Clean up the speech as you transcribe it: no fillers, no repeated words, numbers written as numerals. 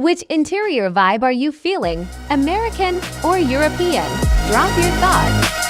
Which interior vibe are you feeling? American or European? Drop your thoughts.